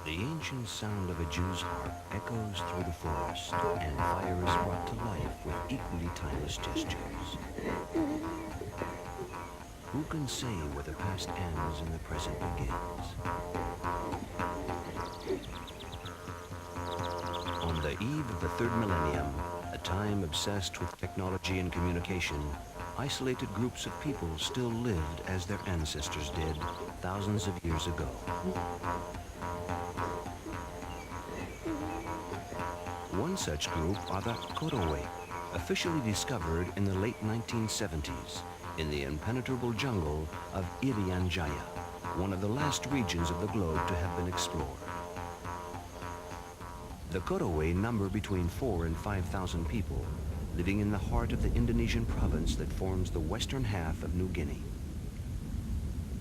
The ancient sound of a Jew's harp echoes through the forest, and fire is brought to life with equally timeless gestures. Who can say where the past ends and the present begins? On the eve of the third millennium, a time obsessed with technology and communication, isolated groups of people still lived as their ancestors did thousands of years ago. One such group are the Korowe, officially discovered in the late 1970s in the impenetrable jungle of Irian Jaya, one of the last regions of the globe to have been explored. The Korowe number between 4,000 and 5,000 people, living in the heart of the Indonesian province that forms the western half of New Guinea.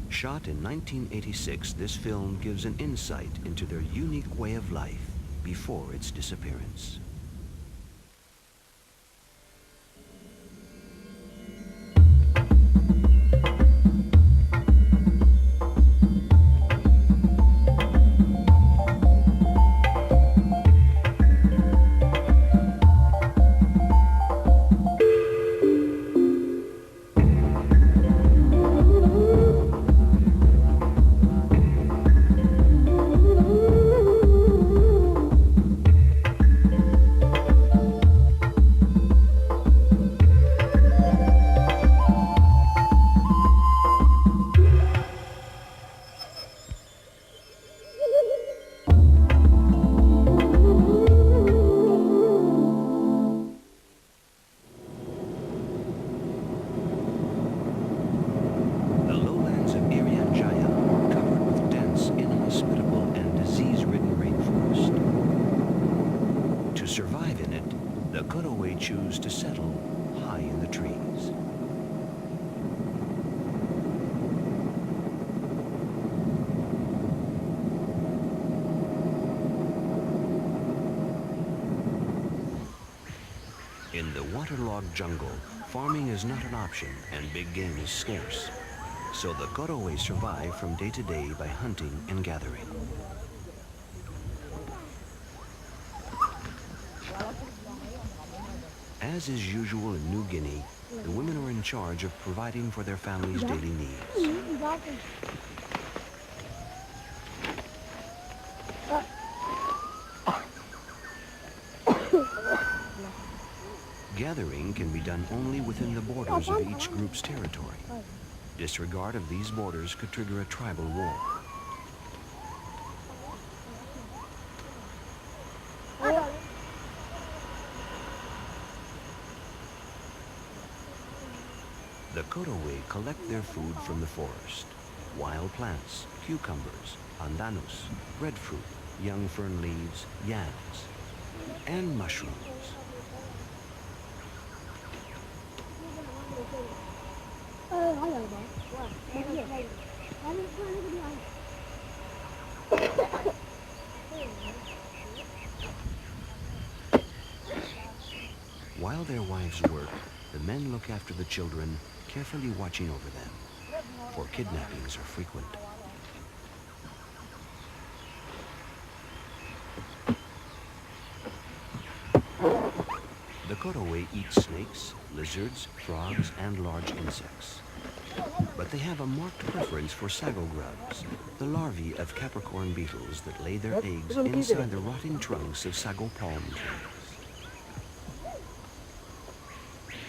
Shot in 1986, this film gives an insight into their unique way of life before its disappearance. Choose to settle high in the trees. In the waterlogged jungle, farming is not an option and big game is scarce. So the Korowe survive from day to day by hunting and gathering. As is usual in New Guinea, the women are in charge of providing for their families' daily needs. Gathering can be done only within the borders of each group's territory. Disregard of these borders could trigger a tribal war. The Korowe collect their food from the forest. Wild plants, cucumbers, pandanus, breadfruit, young fern leaves, yams, and mushrooms. While their wives work, the men look after the children, carefully watching over them, for kidnappings are frequent. The Korowe eat snakes, lizards, frogs, and large insects. But they have a marked preference for sago grubs, the larvae of Capricorn beetles that lay their eggs inside the rotting trunks of sago palm trees.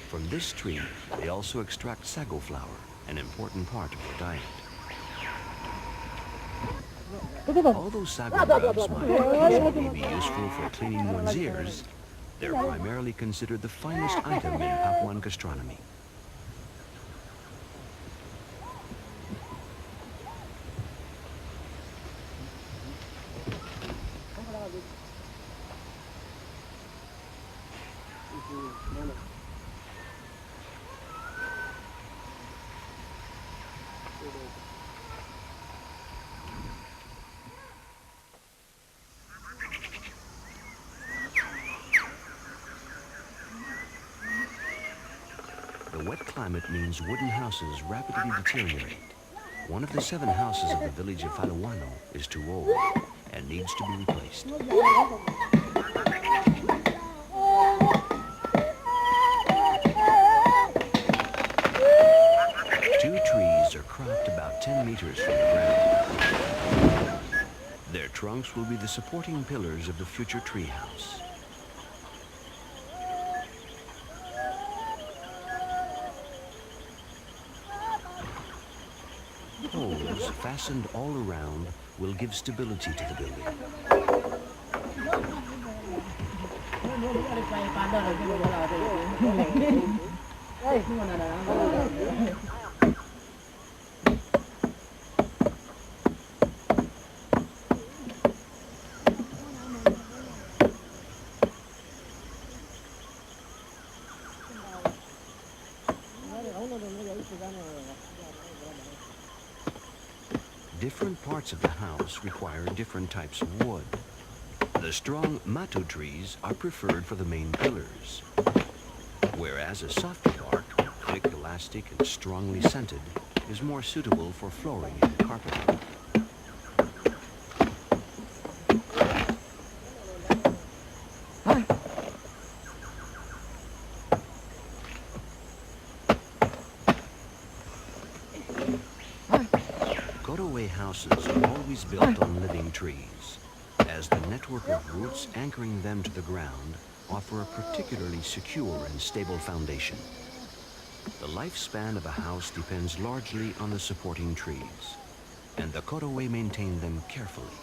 From this tree, they also extract sago flour, an important part of their diet. Although sago grubs might occasionally be useful for cleaning one's ears, they're primarily considered the finest item in Papuan gastronomy. The wet climate means wooden houses rapidly deteriorate. One of the 7 houses of the village of Falawano is too old and needs to be replaced. 2 trees are cropped about 10 meters from the ground. Their trunks will be the supporting pillars of the future treehouse. Poles fastened all around will give stability to the building. Different parts of the house require different types of wood. The strong matu trees are preferred for the main pillars, whereas a softer bark, thick, elastic, and strongly scented, is more suitable for flooring and carpeting. Houses are always built on living trees, as the network of roots anchoring them to the ground offer a particularly secure and stable foundation. The lifespan of a house depends largely on the supporting trees, and the Korowe maintain them carefully.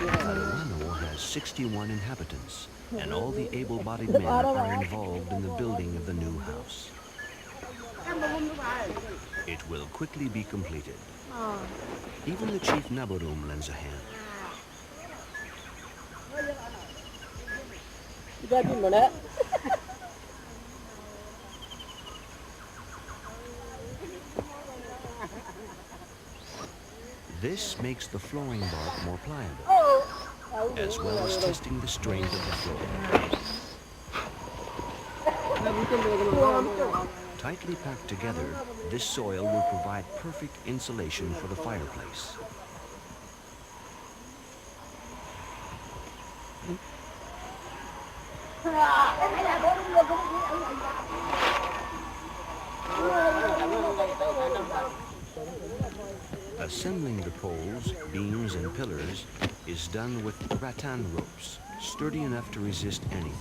Falawano has 61 inhabitants, and all the able-bodied men are involved in the building of the new house. It will quickly be completed. Even the chief Nabarum lends a hand. This makes the flooring bark more pliable, as well as testing the strength of the floor. Tightly packed together, this soil will provide perfect insulation for the fireplace. Assembling the poles, beams, and pillars is done with rattan ropes, sturdy enough to resist anything.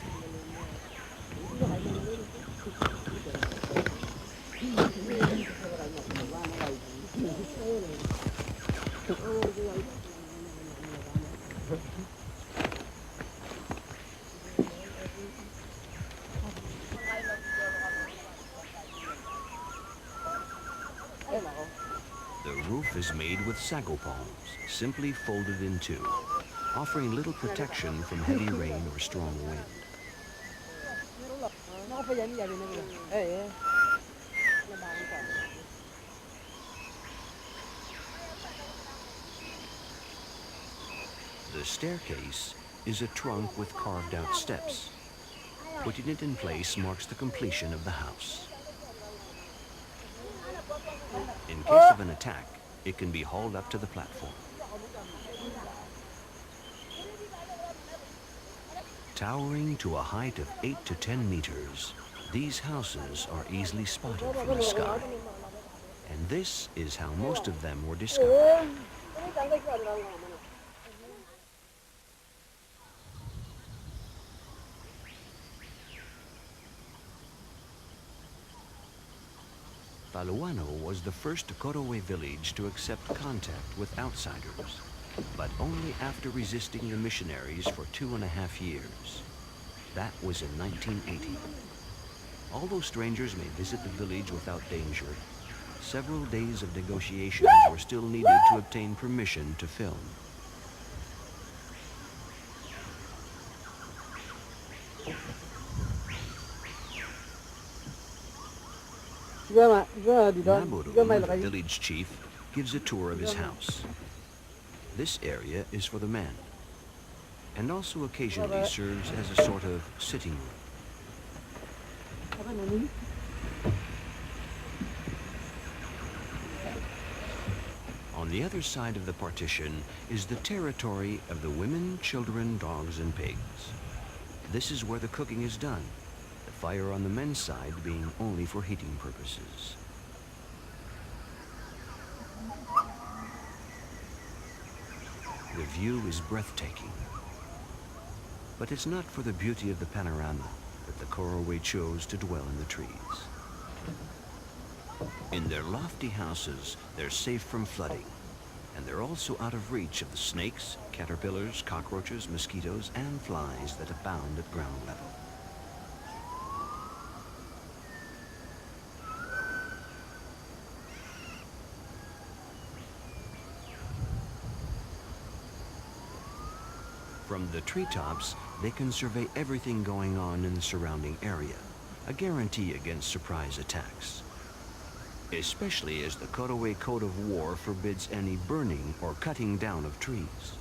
The roof is made with sago palms, simply folded in two, offering little protection from heavy rain or strong wind. The staircase is a trunk with carved out steps. Putting it in place marks the completion of the house. In case of an attack, it can be hauled up to the platform. Towering to a height of 8 to 10 meters, these houses are easily spotted from the sky. And this is how most of them were discovered. Falawano was the first Korowe village to accept contact with outsiders, but only after resisting the missionaries for 2.5 years. That was in 1980. Although strangers may visit the village without danger, several days of negotiations were still needed to obtain permission to film. Naburu, the village chief, gives a tour of his house. This area is for the men, and also occasionally serves as a sort of sitting room. On the other side of the partition is the territory of the women, children, dogs, and pigs. This is where the cooking is done, the fire on the men's side being only for heating purposes. The view is breathtaking. But it's not for the beauty of the panorama that the Korowe chose to dwell in the trees. In their lofty houses, they're safe from flooding, and they're also out of reach of the snakes, caterpillars, cockroaches, mosquitoes, and flies that abound at ground level. From the treetops, they can survey everything going on in the surrounding area, a guarantee against surprise attacks. Especially as the Korowe Code of War forbids any burning or cutting down of trees.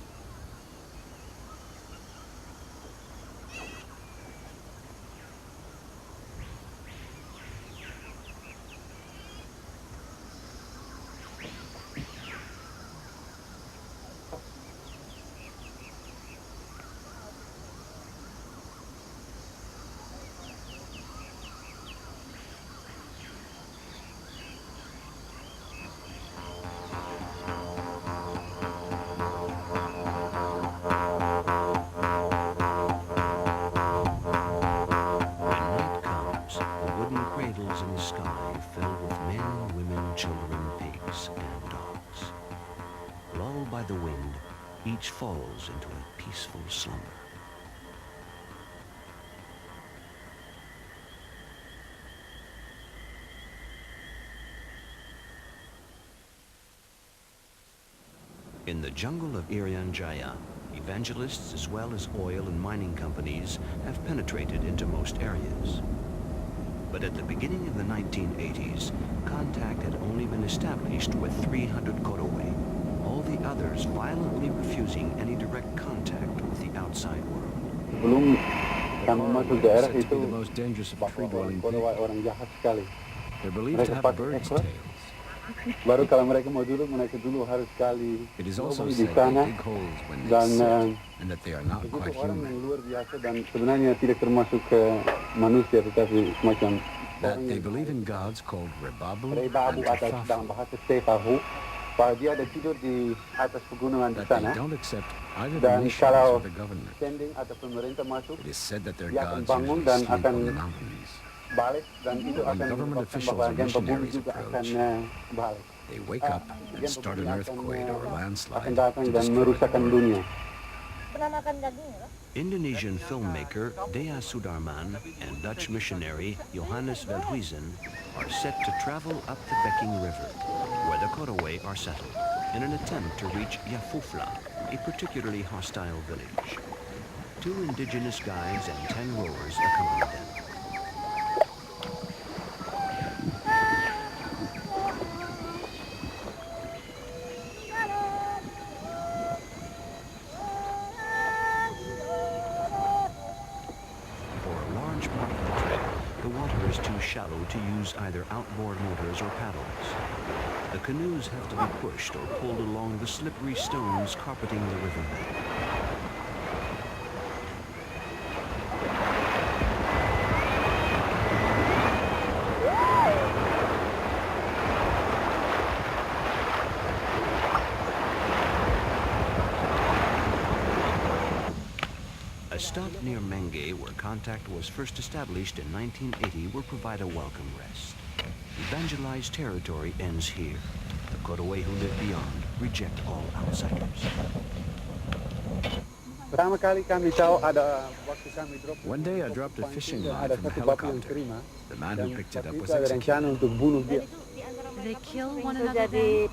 In the sky filled with men, women, children, pigs, and dogs. Lulled by the wind, each falls into a peaceful slumber. In the jungle of Irian Jaya, evangelists as well as oil and mining companies have penetrated into most areas. But at the beginning of the 1980s, contact had only been established with 300 Korowe, all the others violently refusing any direct contact with the outside world. Said to be the most dangerous of tree-dwelling people. They're believed to have birds' tails. It is also said they dig holes when they sit, and that they are not quite human. That they believe in gods called Rebabu and Tefafu. That they don't accept either the nations or the government. It is said that their gods usually sleep on the mountains. When government officials or missionaries approach, they wake up and start an earthquake or a landslide to destroy the world. Indonesian filmmaker Dea Sudarman and Dutch missionary Johannes Veldhuizen are set to travel up the Becking River, where the Korowe are settled, in an attempt to reach Yafufla, a particularly hostile village. 2 indigenous guides and 10 rowers accompany them. Shallow to use either outboard motors or paddles. The canoes have to be pushed or pulled along the slippery stones carpeting the riverbed. A stop near Menge, where contact was first established in 1980, will provide a welcome rest. Evangelized territory ends here. The Korowe who live beyond reject all outsiders. One day I dropped a fishing line from a helicopter. The man who picked it up was executed. Do they kill one another then?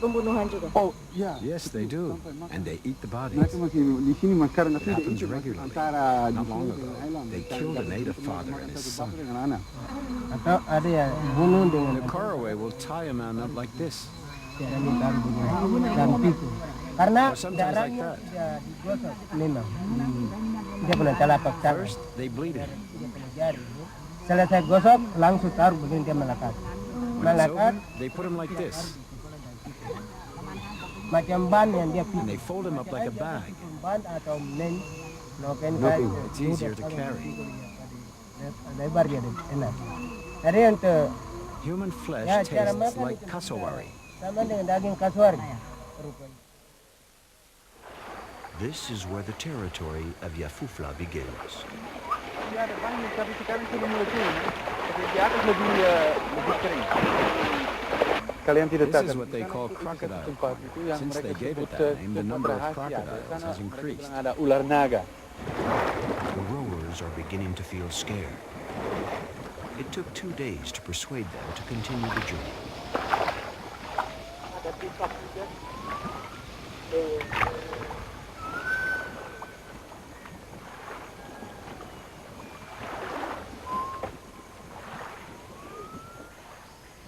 Oh, yeah. Yes, they do. And they eat the bodies. It happens regularly. Not long ago, they killed and ate a father and his son. The Koraway will tie a man up like this. Or sometimes like that. First, they bleed him. When it's over, they put him like this. And they fold him up like a bag. It's easier to carry. Human flesh tastes like cassowary. This is where the territory of Yafufla begins. This is what they call crocodile. Since they gave it that name, the number of crocodiles has increased. The rowers are beginning to feel scared. It took 2 days to persuade them to continue the journey.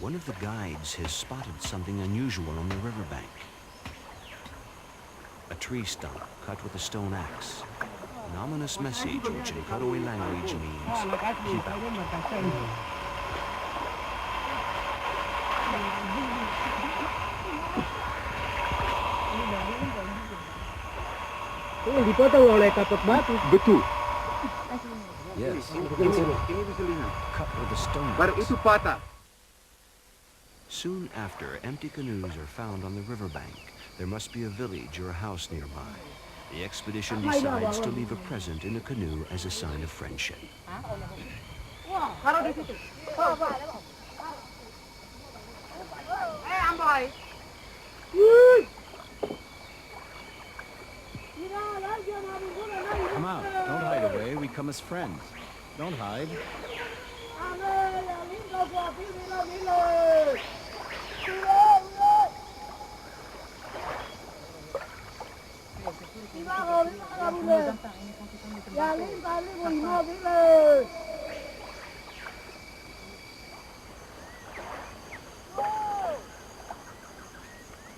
One of the guides has spotted something unusual on the riverbank. A tree stump cut with a stone axe. An ominous message which in Karaway language means keep out. Betul. Yes, cut with a stone Baru axe. itu patah. Soon after, empty canoes are found on the riverbank. There must be a village or a house nearby. The expedition decides to leave a present in a canoe as a sign of friendship. Come out. Don't hide away. We come as friends. Don't hide.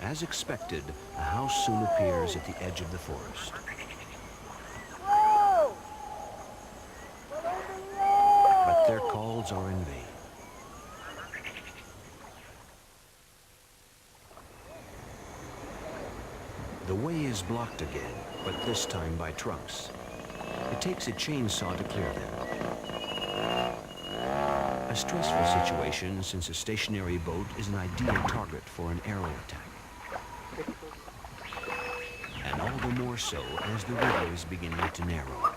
As expected, a house soon appears at the edge of the forest. But their calls are in vain. The way is blocked again, but this time by trucks. It takes a chainsaw to clear them. A stressful situation since a stationary boat is an ideal target for an arrow attack. And all the more so as the river is beginning to narrow.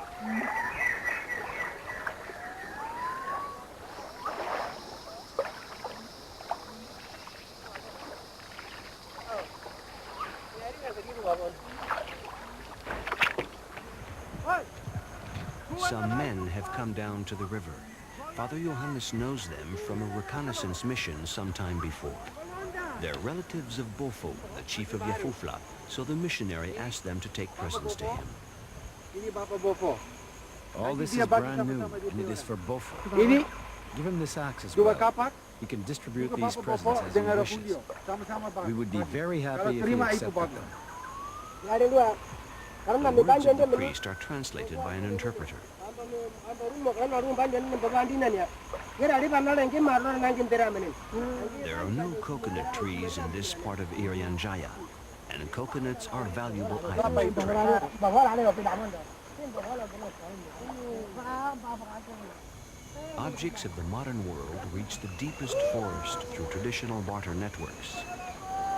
Some men have come down to the river. Father Johannes knows them from a reconnaissance mission some time before. They're relatives of Bofo, the chief of Yafufla, so the missionary asked them to take presents to him. All this is brand new, and it is for Bofo. Give him this axe as well. He can distribute these presents as he wishes. We would be very happy if he accepted them. The words of the priest are translated by an interpreter. There are no coconut trees in this part of Irian Jaya, and coconuts are valuable items of trade. Objects of the modern world reach the deepest forest through traditional barter networks,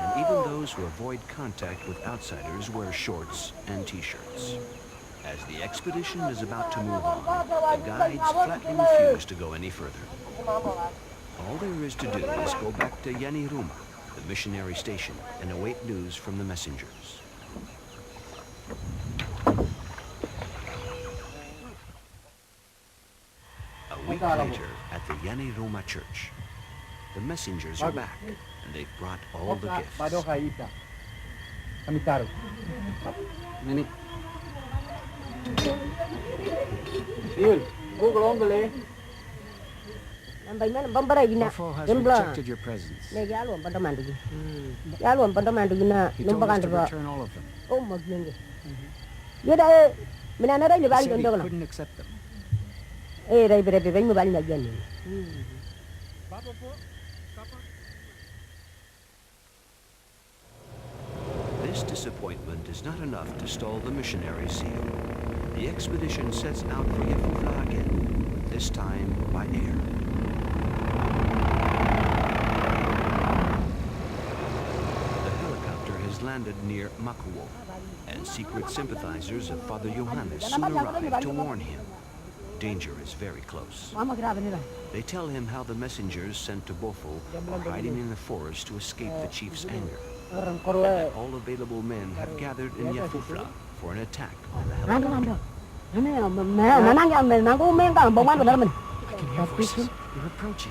and even those who avoid contact with outsiders wear shorts and t-shirts. As the expedition is about to move on, the guides flatly refuse to go any further. All there is to do is go back to Yaniruma, the missionary station, and await news from the messengers. A week later, at the Yaniruma church, the messengers are back, and they've brought all the gifts. Kami taruh. Ini. Yul, gua kalau boleh. Bofo has rejected your presents. He told us to return all of them. He said he couldn't accept them. This disappointment is not enough to stall the missionary zeal. The expedition sets out for Yafufla again, this time by air. The helicopter has landed near Makuwo, and secret sympathizers of Father Johannes soon arrive to warn him. Danger is very close. They tell him how the messengers sent to Bofo are hiding in the forest to escape the chief's anger. That all available men have gathered in Yafufla for an attack on the helicopter. I can hear voices. They're approaching.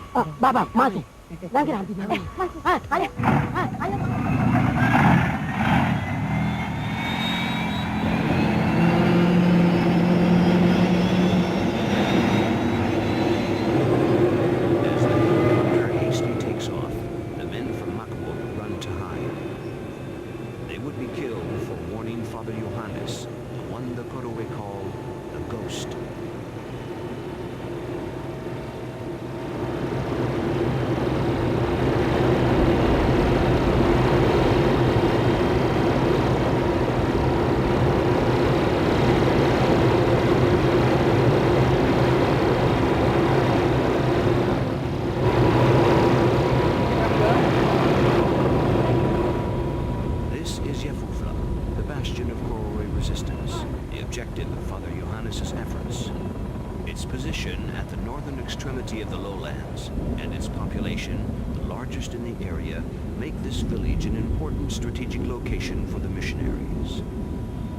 Of the lowlands and its population, the largest in the area, make this village an important strategic location for the missionaries.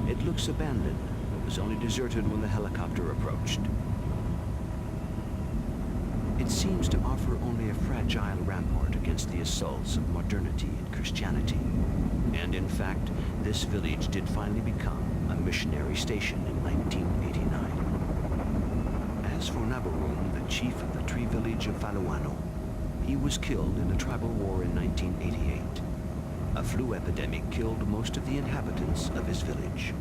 It looks abandoned, but was only deserted when the helicopter approached. It seems to offer only a fragile rampart against the assaults of modernity and Christianity. And in fact, this village did finally become a missionary station in 1989. As for Nabarum, the chief of the Tree village of Faluano, he was killed in a tribal war in 1988. A flu epidemic killed most of the inhabitants of his village.